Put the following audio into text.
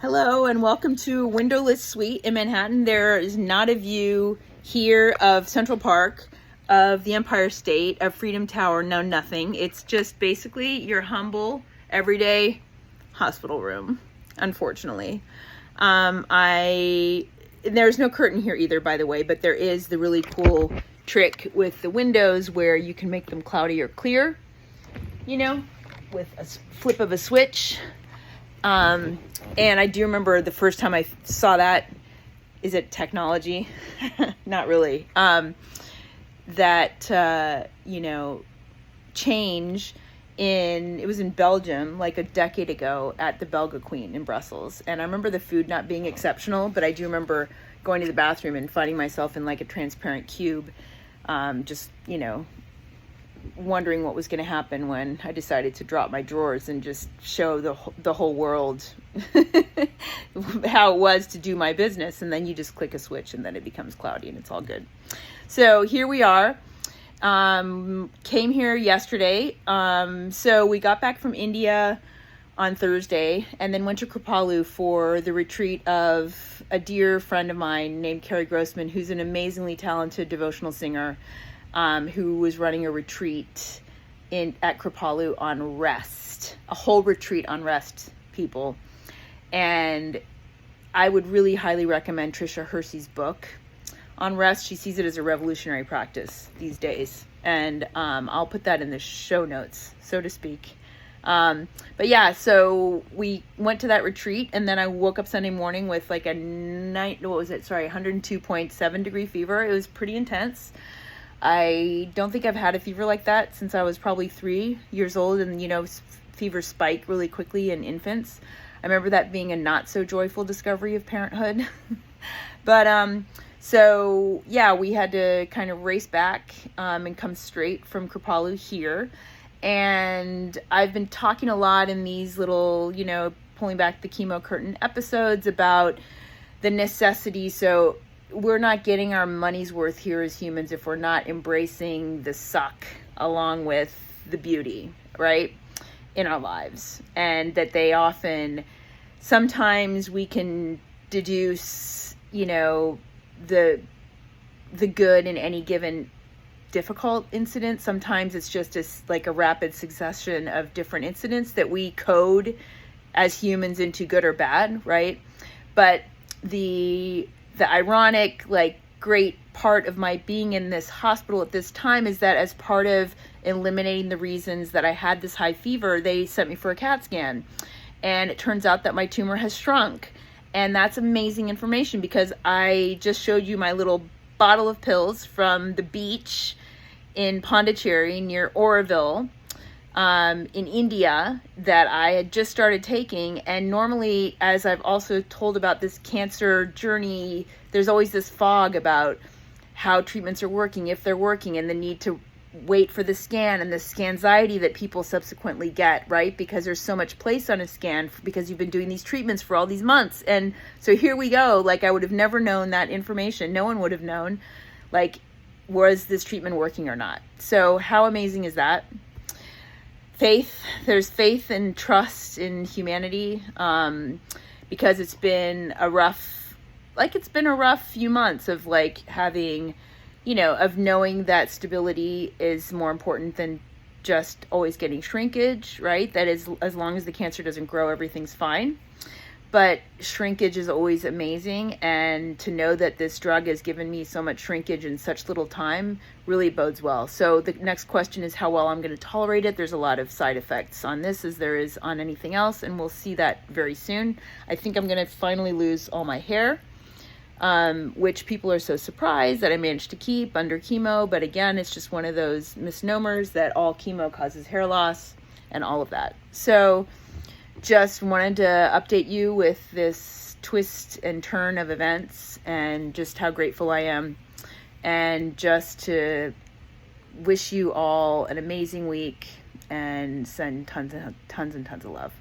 Hello and welcome to a windowless suite in Manhattan. There is not a view here of Central Park, of the Empire State, of Freedom Tower, no nothing. It's just basically your humble, everyday hospital room, unfortunately. There's no curtain here either, by the way, but there is the really cool trick with the windows where you can make them cloudy or clear, with a flip of a switch. And I do remember the first time I saw that, is it technology? Not really. Change it was in Belgium like a decade ago at the Belga Queen in Brussels. And I remember the food not being exceptional, but I do remember going to the bathroom and finding myself in like a transparent cube, wondering what was going to happen when I decided to drop my drawers and just show the whole world how it was to do my business. And then you just click a switch and then it becomes cloudy and it's all good. So here we are. Came here yesterday. So we got back from India on Thursday and then went to Kripalu for the retreat of a dear friend of mine named Carrie Grossman, who's an amazingly talented devotional singer, who was running a retreat at Kripalu on rest, a whole retreat on rest, people. And I would really highly recommend Tricia Hersey's book on rest. She sees it as a revolutionary practice these days. And I'll put that in the show notes, so to speak. But yeah, so we went to that retreat and then I woke up Sunday morning with like 102.7 degree fever. It was pretty intense. I don't think I've had a fever like that since I was probably 3 years old, and fevers spike really quickly in infants. I remember that being a not so joyful discovery of parenthood. But so yeah, we had to kind of race back and come straight from Kripalu here. And I've been talking a lot in these little, pulling back the chemo curtain episodes about the necessity. So we're not getting our money's worth here as humans if we're not embracing the suck along with the beauty, right, in our lives. And that sometimes we can deduce, the good in any given difficult incident. Sometimes it's just like a rapid succession of different incidents that we code as humans into good or bad, right? But the ironic, great part of my being in this hospital at this time is that as part of eliminating the reasons that I had this high fever, they sent me for a CAT scan. And it turns out that my tumor has shrunk. And that's amazing information because I just showed you my little bottle of pills from the beach in Pondicherry near Oroville, in India, that I had just started taking. And normally, as I've also told about this cancer journey, there's always this fog about how treatments are working, if they're working, and the need to wait for the scan and the scanxiety that people subsequently get, right? Because there's so much placed on a scan because you've been doing these treatments for all these months. And so here we go. I would have never known that information. No one would have known, was this treatment working or not? So how amazing is that? Faith, there's faith and trust in humanity, because it's been a rough few months of having, of knowing that stability is more important than just always getting shrinkage, right? That is, as long as the cancer doesn't grow, everything's fine. But shrinkage is always amazing, and to know that this drug has given me so much shrinkage in such little time really bodes well. So the next question is how well I'm going to tolerate it. There's a lot of side effects on this as there is on anything else, and we'll see that very soon. I think I'm going to finally lose all my hair, which people are so surprised that I managed to keep under chemo. But again, it's just one of those misnomers that all chemo causes hair loss and all of that. So just wanted to update you with this twist and turn of events and just how grateful I am, and just to wish you all an amazing week and send tons and tons of love.